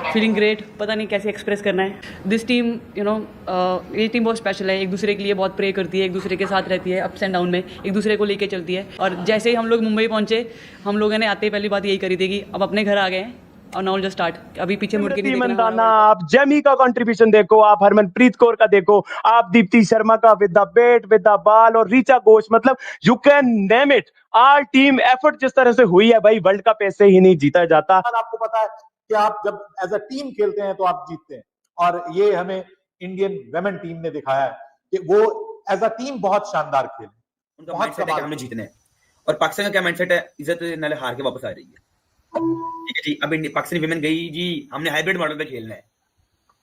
Feeling great, पता नहीं कैसे एक्सप्रेस करना है। दिस टीम ये टीम बहुत स्पेशल है, एक दूसरे के लिए बहुत प्रे करती है, एक दूसरे के साथ रहती है, अप्स एंड डाउन में एक दूसरे को लेके चलती है। और जैसे ही हम लोग मुंबई पहुंचे, हम लोगों ने आते ही पहली बात यही करी थी कि अब अपने घर आ गए हैं और नाउ जस्ट स्टार्ट, अभी पीछे मुड़ के नहीं देखना। आप जेमी का कंट्रीब्यूशन देखो, आप हरमनप्रीत कौर का देखो, आप दीप्ति शर्मा का with the bat with the ball, और ऋचा घोष, मतलब you can name it. All team effort जिस तरह से हुई है भाई, वर्ल्ड कप ऐसे ही नहीं जीता जाता। आपको पता है कि आप जब एज अ टीम खेलते हैं तो आप जीतते हैं, और ये हमें इंडियन वेमेन टीम ने दिखाया है कि वो एज अ टीम बहुत शानदार खेले। उनका माइंडसेट है कि हमें जीतना है, और पाकिस्तान का क्या माइंडसेट है, इज्जत नाले हार के वापस आ रही है। ठीक है जी, अब पाकिस्तानी विमेन गई जी, हमने हाइब्रिड मॉडल पे खेलना है।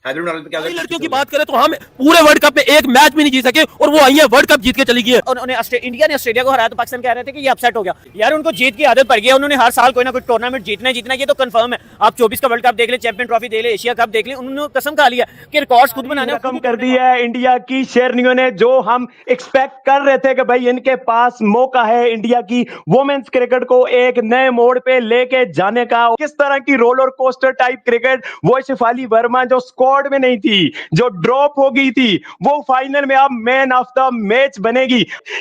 हाइब्रिड मॉडल पे क्या, लड़कियों की बात करें तो हम पूरे वर्ल्ड कप में एक मैच भी नहीं जीत सके, और वो आई है वर्ल्ड कप जीत के चली गई है। उन्होंने इंडिया ने ऑस्ट्रेलिया को हराया तो पाकिस्तान कह रहे थे कि ये अपसेट हो गया। यार उनको जीत की आदत पड़ गई है, उन्होंने हर साल कोई ना कोई टूर्नामेंट जीतना है, ये तो कंफर्म है। आप 24 का वर्ल्ड कप देख ले, चैंपियन ट्रॉफी देख ले, एशिया कप देख ले, उन्होंने कसम खा लिया कि रिकॉर्ड्स खुद बनाने कम कर दी है इंडिया की शेरनियों ने। जो हम एक्सपेक्ट कर रहे थे कि भाई इनके पास मौका है इंडिया की वुमेन्स क्रिकेट को एक नए मोड़ पे लेके जाने का। किस तरह की रोलर कोस्टर टाइप क्रिकेट, वो शेफाली वर्मा जो स्क्वाड में नहीं थी, जो ड्रॉप हो गई थी, वो फाइनल में अब मैन ऑफ द मैच बनेगी।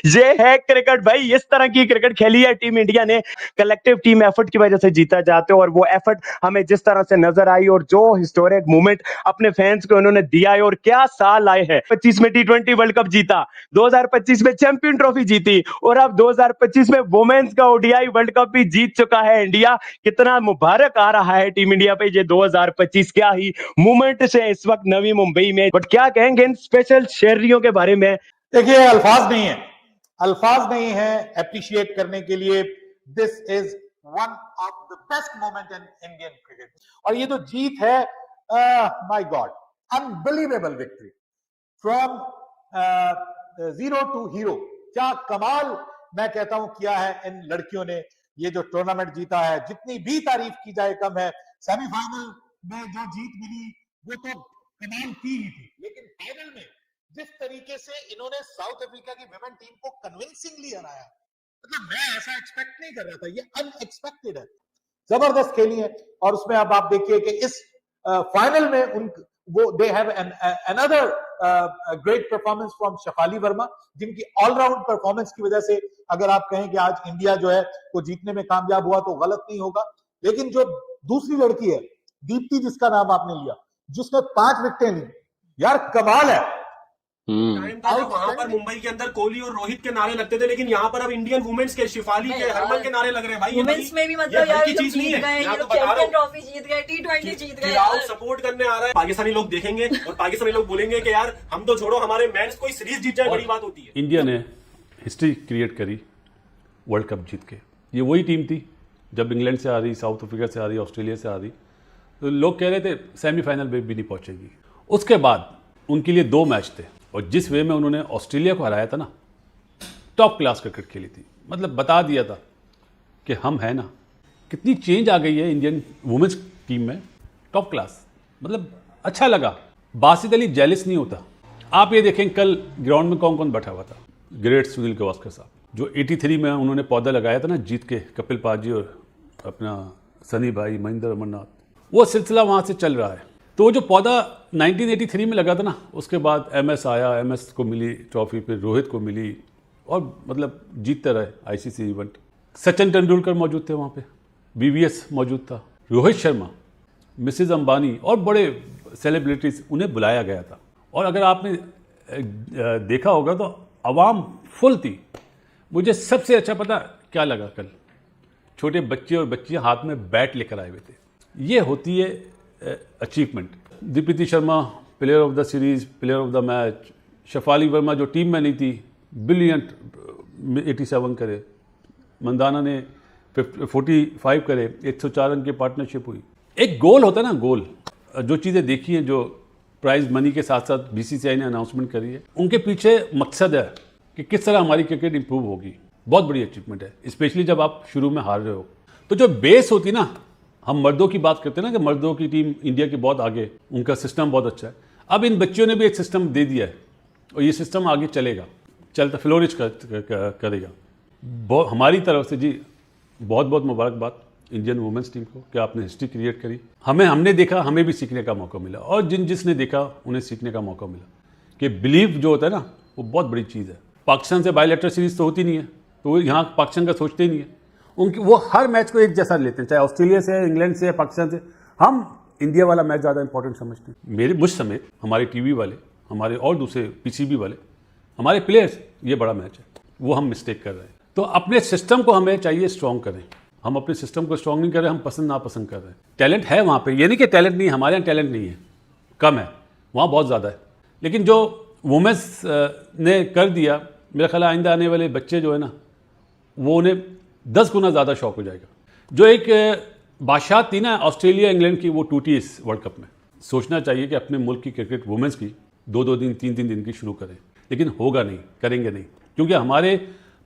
ये है क्रिकेट भाई, इस तरह की क्रिकेट खेली है टीम इंडिया ने। कलेक्टिव टीम एफर्ट की वजह से जीता जाते हो, और वो एफर्ट हमें जिस तरह से नजर आई, और जो हिस्टोरिक मूवमेंट अपने फैंस को उन्होंने दिया है, और क्या साल आए हैं। 25 में T20 वर्ल्ड कप जीता, 2025 में चैंपियन ट्रॉफी जीती, और अब 2025 में वुमेन्स का ODI वर्ल्ड कप भी जीत चुका है इंडिया। कितना मुबारक आ रहा है टीम इंडिया पे ये 2025, क्या ही मूवमेंट से इस वक्त नवी मुंबई में। बट क्या कहेंगे इन स्पेशल शहरियों के बारे में? देखिए, अल्फाज नहीं है एप्रिशिएट करने के लिए। This is one of the best moment in Indian cricket, और ये जो जीत है, my god, unbelievable victory from zero to hero. क्या कमाल मैं कहता हूं किया है इन लड़कियों ने। ये जो टूर्नामेंट जीता है, जितनी भी तारीफ की जाए कम है। सेमीफाइनल में जो जीत मिली वो तो कमाल की ही थी, लेकिन फाइनल में जिस तरीके से इन्होंने साउथ अफ्रीका की विमेन टीम को कन्विंसिंगली हराया, मतलब मैं ऐसा एक्सपेक्ट नहीं कर रहा था। ये अनएक्सपेक्टेड है, जबरदस्त खेली है। और उसमें अब आप देखिए कि इस फाइनल में they have another great performance from Shafali Verma, जिनकी ऑलराउंड परफॉर्मेंस की वजह से अगर आप कहें कि आज इंडिया जो है वो जीतने में कामयाब हुआ तो गलत नहीं होगा। लेकिन जो दूसरी लड़की है दीप्ति, जिसका नाम आपने लिया, जिसने 5 विकेटें ली, यार कमाल है। टाइम था जब वहां पर मुंबई के अंदर कोहली और रोहित के नारे लगते थे, लेकिन यहाँ पर अब इंडियन वुमेन्स के, शिफाली के, हरमन के नारे लग रहे हैं भाई। वुमेन्स में भी मतलब यार चीज नहीं है, ये लोग चैंपियन ट्रॉफी जीत गए, T20 जीत गए, क्राउड सपोर्ट करने आ रहा है। पाकिस्तानी लोग देखेंगे और पाकिस्तानी लोग बोलेंगे कि यार हम तो छोड़ो, हमारे मैच कोई सीरीज जीत जाए बड़ी बात होती है। इंडिया ने हिस्ट्री क्रिएट करी वर्ल्ड कप जीत के। ये वही टीम थी जब इंग्लैंड से आ रही, साउथ अफ्रीका से आ रही, ऑस्ट्रेलिया से आ रही, तो लोग कह रहे थे सेमीफाइनल में भी नहीं पहुंचेगी। उसके बाद उनके लिए 2 मैच थे, और जिस वे में उन्होंने ऑस्ट्रेलिया को हराया था ना, टॉप क्लास क्रिकेट खेली थी। मतलब बता दिया था कि हम हैं ना। कितनी चेंज आ गई है इंडियन वुमेन्स टीम में, टॉप क्लास। मतलब अच्छा लगा। बासित अली जेलिस नहीं होता। आप ये देखें कल ग्राउंड में कौन कौन बैठा हुआ था। ग्रेट सुनील गावस्कर साहब, जो 83 में उन्होंने पौधा लगाया था ना जीत के, कपिल पाजी और अपना सनी भाई, महेंद्र अमरनाथ, वो सिलसिला वहाँ से चल रहा है। तो वो जो पौधा 1983 में लगा था ना, उसके बाद MS आया, MS को मिली ट्रॉफी, फिर रोहित को मिली, और मतलब जीतते रहे ICC इवेंट। सचिन तेंदुलकर मौजूद थे वहाँ पे, BVS मौजूद था, रोहित शर्मा, मिसेज अंबानी और बड़े सेलिब्रिटीज, उन्हें बुलाया गया था। और अगर आपने देखा होगा तो आवाम फुल थी। मुझे सबसे अच्छा पता क्या लगा, कल छोटे बच्चे और बच्चियाँ हाथ में बैट लेकर आए हुए थे। ये होती है achievement. Deepti Sharma player of the series, player of the match. Shafali Verma जो टीम में नहीं थी, ब्रिलियंट 87 करे। मंदाना ने 45 करे, 104 रन की पार्टनरशिप हुई। एक गोल होता है ना, गोल। जो चीज़ें देखी हैं, जो प्राइज मनी के साथ साथ BCCI ने अनाउंसमेंट करी है, उनके पीछे मकसद है कि किस तरह हमारी क्रिकेट इंप्रूव होगी। बहुत बड़ी अचीवमेंट है, स्पेशली जब आप शुरू में हार रहे हो। तो जो बेस होती ना, हम मर्दों की बात करते हैं ना कि मर्दों की टीम इंडिया की बहुत आगे, उनका सिस्टम बहुत अच्छा है। अब इन बच्चियों ने भी एक सिस्टम दे दिया है, और ये सिस्टम आगे चलेगा, चलता फ्लोरिश करेगा। हमारी तरफ से जी बहुत बहुत मुबारकबाद। इंडियन वुमेंस टीम को कि आपने हिस्ट्री क्रिएट करी। हमने देखा, हमें भी सीखने का मौका मिला, और जिसने देखा उन्हें सीखने का मौका मिला कि बिलीव जो होता है ना, वो बहुत बड़ी चीज़ है। पाकिस्तान से बायलैटरल सीरीज तो होती नहीं है, तो वो यहाँ पाकिस्तान का सोचते ही नहीं है। उनकी वो हर मैच को एक जैसा लेते हैं, चाहे ऑस्ट्रेलिया से, इंग्लैंड से, पाकिस्तान से। हम इंडिया वाला मैच ज़्यादा इंपॉर्टेंट समझते हैं। मुझ समेत हमारे टीवी वाले, हमारे और दूसरे पीसीबी वाले, हमारे प्लेयर्स, ये बड़ा मैच है, वो हम मिस्टेक कर रहे हैं। तो अपने सिस्टम को हमें चाहिए स्ट्रॉन्ग करें। हम अपने सिस्टम को स्ट्रॉन्ग नहीं कर रहे, हम पसंद नापसंद कर रहे हैं। टैलेंट है वहाँ पे, ये नहीं कि टैलेंट नहीं, हमारे यहाँ टैलेंट नहीं है, कम है, वहाँ बहुत ज़्यादा है। लेकिन जो वुमेंस ने कर दिया, मेरा ख्याल आइंदा आने वाले बच्चे जो है ना, वो उन्हें 10 गुना ज़्यादा शौक हो जाएगा। जो एक बादशाह थी ना ऑस्ट्रेलिया इंग्लैंड की, वो टूटी इस वर्ल्ड कप में। सोचना चाहिए कि अपने मुल्क की क्रिकेट वुमेंस की 2-2 दिन, 3-3 दिन की शुरू करें, लेकिन होगा नहीं, करेंगे नहीं, क्योंकि हमारे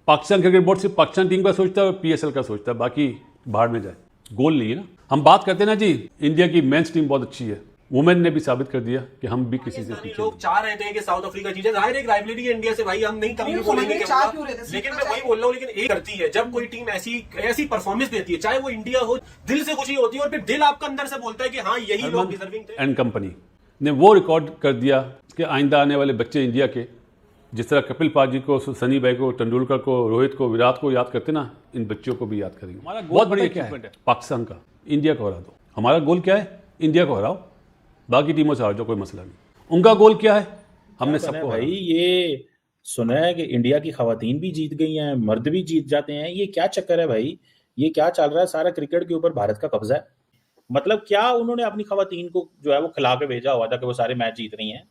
पाकिस्तान क्रिकेट बोर्ड सिर्फ पाकिस्तान टीम का सोचता है और पीएसएल का सोचता है, बाकी बाहर में जाए। गोल नहीं है ना। हम बात करते हैं ना जी, इंडिया की मेंस टीम बहुत अच्छी है, वुमेन ने भी साबित कर दिया कि हम भी किसी से पीछे लोग चाह रहे थे कि साउथ अफ्रीका जीते, जाहिर है एक राइवलरी है इंडिया से भाई, हम नहीं कभी भी बोलेंगे कि लेकिन मैं वही बोल रहा हूँ, लेकिन एक करती है जब कोई टीम ऐसी परफॉर्मेंस देती है, चाहे वो इंडिया हो, दिल से खुशी होती है, और फिर दिल आपका अंदर से बोलता है कि हाँ यही लोग डिजर्विंग थे। एंड कंपनी ने वो रिकॉर्ड कर दिया कि आइंदा आने वाले बच्चे इंडिया के, जिस तरह कपिल पाजी को, सनी भाई को, तेंदुलकर को, रोहित को, विराट को याद करते ना, इन बच्चों को भी याद करेंगे। हमारा बहुत बड़ी अचीवमेंट है पाकिस्तान का, इंडिया को हरा दो। हमारा गोल क्या है? इंडिया को हराओ, बाकी टीमों से हार जाओ, कोई मसला नहीं। उनका गोल क्या है? हमने सबको भाई ये सुना है कि इंडिया की खवातीन भी जीत गई हैं, मर्द भी जीत जाते हैं, ये क्या चक्कर है भाई? ये क्या चल रहा है? सारा क्रिकेट के ऊपर भारत का कब्जा है। मतलब क्या उन्होंने अपनी खवातीन को जो है वो खिला के भेजा हुआ था कि वो सारे मैच जीत रही हैं?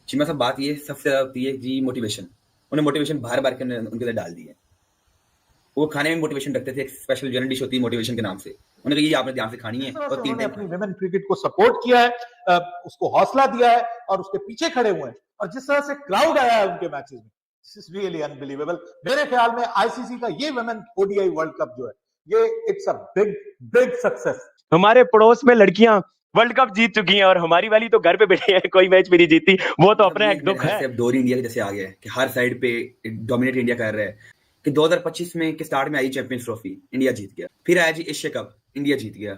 चिमा साहब, बात ये सबसे ज्यादा होती है जी मोटिवेशन। उन्हें मोटिवेशन बार बार के उनके अंदर डाल दी है। वो खाने में मोटिवेशन रखते थे, एक स्पेशल जनरल डिश होती है मोटिवेशन के नाम से, उन्होंने कहा ये आपने ध्यान से खानी है, और 3 टाइम अपनी विमेन क्रिकेट को सपोर्ट किया है, उसको हौसला दिया है और उसके पीछे खड़े हुए हैं, और जिस तरह से क्राउड आया है उनके मैचेस में, दिस इज रियली अनबिलीवेबल। मेरे ख्याल में आईसीसी का ये विमेन ओडीआई वर्ल्ड कप जो है, ये it's a big big success. हमारे पड़ोस में लड़कियां वर्ल्ड कप जीत चुकी हैं और हमारी वाली तो घर पे बैठी है, कोई मैच भी नहीं जीती। वो तो अपना एक दुख है। अब दौर इंडिया के जैसे आ गया है कि हर साइड पे डोमिनेट इंडिया कर रहा है कि 2025 में के स्टार्ट में आई चैंपियंस ट्रॉफी, इंडिया जीत गया। फिर आया जी एशिया कप, इंडिया जीत गया।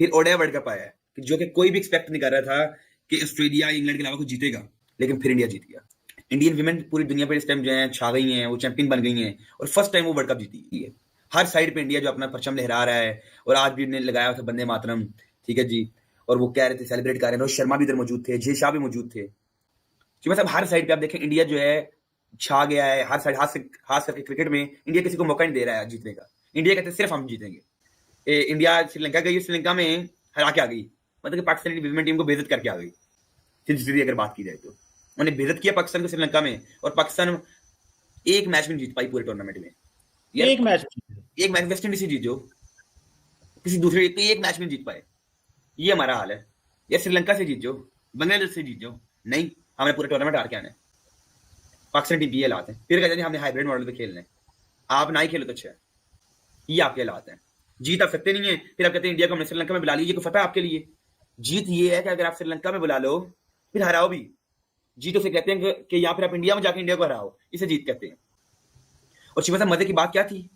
फिर ओडीआई वर्ल्ड कप आया कि जो कि कोई भी एक्सपेक्ट नहीं कर रहा था कि ऑस्ट्रेलिया इंग्लैंड के अलावा कुछ जीतेगा, लेकिन फिर इंडिया जीत गया। इंडियन विमेन पूरी दुनिया पर इस टाइम जो है छा गई हैं, वो चैंपियन बन गई हैं, और फर्स्ट टाइम वो वर्ल्ड कप जीती है। हर साइड पे इंडिया जो अपना परचम लहरा रहा है, और आज भी उन्होंने लगाया था वंदे मातरम, ठीक है जी, और वो कह रहे थे सेलिब्रेट कर रहे हैं। रोहित शर्मा भी इधर मौजूद थे, जय शाह भी मौजूद थे। मतलब हर साइड पे आप देखें इंडिया जो है छा गया है। हर साइड खास करके क्रिकेट में इंडिया किसी को मौका नहीं दे रहा है जीतने का। इंडिया कहते हैं सिर्फ हम जीतेंगे। इंडिया श्रीलंका गई, श्रीलंका में हरा के आ गई, मतलब कि पाकिस्तान की विमेन टीम को बेइज्जत करके आ गई। सीधी अगर बात की जाए तो उन्होंने बेइज्जत किया पाकिस्तान को श्रीलंका में, और पाकिस्तान एक मैच में जीत पाई पूरे टूर्नामेंट में। एक मैच वेस्ट इंडीज से जीत, जो किसी दूसरे एक मैच में जीत पाए, ये हमारा हाल है। या श्रीलंका से जीत, जो बांग्लादेश से जीत, जो नहीं, हमें पूरे टूर्नामेंट हार के आना है। पाकिस्तान टीम ये हालात है। फिर कहते हैं हमने हाइब्रिड मॉडल पे खेलना है, आप ना ही खेलो तो अच्छा है। ये आपके हालात हैं। जीत आप सकते नहीं है, फिर आप कहते हैं इंडिया को हमने श्रीलंका में बुला लीजिए, को फतह आपके लिए। जीत ये है कि अगर आप श्रीलंका में बुला लो फिर हराओ भी। जीत उसे कहते हैं कि या फिर आप इंडिया में जाकर इंडिया को हराओ, इसे जीत कहते हैं। और शिवा साहब, मजे की बात क्या थी,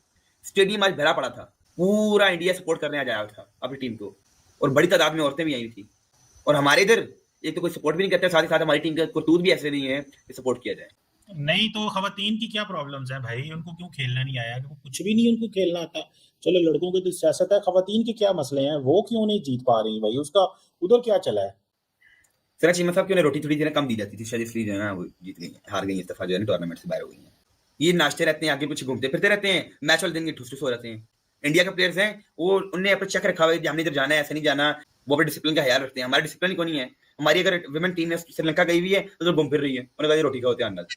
स्टेडियम आज भरा पड़ा था, पूरा इंडिया सपोर्ट करने आ जाया था अपनी टीम को, और बड़ी तादाद में औरतें भी आई थी। और हमारे इधर एक तो कोई सपोर्ट भी नहीं करते, साथ ही साथ हमारी टीम का करतूत भी ऐसे नहीं है कि सपोर्ट किया जाए। नहीं तो खवातीन की क्या प्रॉब्लम्स है भाई? उनको क्यों खेलना नहीं आया? कुछ भी नहीं उनको खेलना आता। चलो लड़कों की तो सियासत है, खवातीन के क्या मसले हैं? वो क्यों नहीं जीत पा रही भाई? उसका उधर क्या चला है? सर चीमा साहब की उन्हें रोटी थोड़ी देर कम दी जाती थी, शायद इसलिए जो है ना वो जीत गई, हार गई, इस दफा जो है टूर्नामेंट से बाहर हो गई है। ये नाचते रहते हैं, आगे पीछे घूमते फिरते रहते हैं, मैच वाले दिन के ठुस हो जाते हैं। इंडिया के प्लेयर्स हैं, वो उन्हें अपना चेक रखा हुआ है, हमने इधर जाना है, ऐसे नहीं जाना। वो अपने डिसिप्लिन का ख्याल रखते हैं। हमारा डिसिप्लिन को नहीं है। हमारी अगर विमेन टीम श्रीलंका गई हुई है तो घूम फिर रही है, उन्हें कहा रोटी खाओ, ध्यान रख,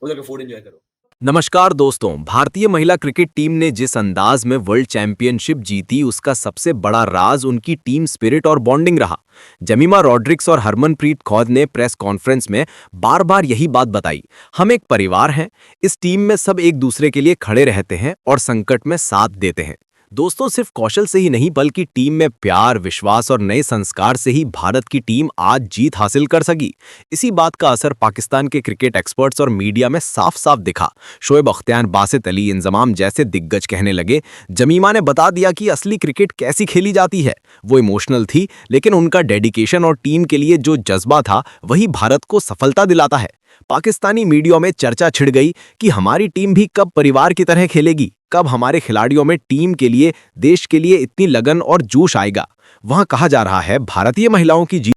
उधर का फूड एंजॉय करो। नमस्कार दोस्तों, भारतीय महिला क्रिकेट टीम ने जिस अंदाज में वर्ल्ड चैंपियनशिप जीती, उसका सबसे बड़ा राज उनकी टीम स्पिरिट और बॉन्डिंग रहा। जमीमा रॉड्रिक्स और हरमनप्रीत कौर ने प्रेस कॉन्फ्रेंस में बार बार यही बात बताई, हम एक परिवार हैं, इस टीम में सब एक दूसरे के लिए खड़े रहते हैं और संकट में साथ देते हैं। दोस्तों, सिर्फ कौशल से ही नहीं बल्कि टीम में प्यार, विश्वास और नए संस्कार से ही भारत की टीम आज जीत हासिल कर सकी। इसी बात का असर पाकिस्तान के क्रिकेट एक्सपर्ट्स और मीडिया में साफ साफ दिखा। शोएब अख्तियार, बासित अली, इंजमाम जैसे दिग्गज कहने लगे, जमीमा ने बता दिया कि असली क्रिकेट कैसी खेली जाती है। वो इमोशनल थी, लेकिन उनका डेडिकेशन और टीम के लिए जो जज्बा था वही भारत को सफलता दिलाता है। पाकिस्तानी मीडिया में चर्चा छिड़ गई कि हमारी टीम भी कब परिवार की तरह खेलेगी, कब हमारे खिलाड़ियों में टीम के लिए, देश के लिए इतनी लगन और जोश आएगा। वहां कहा जा रहा है भारतीय महिलाओं की जीत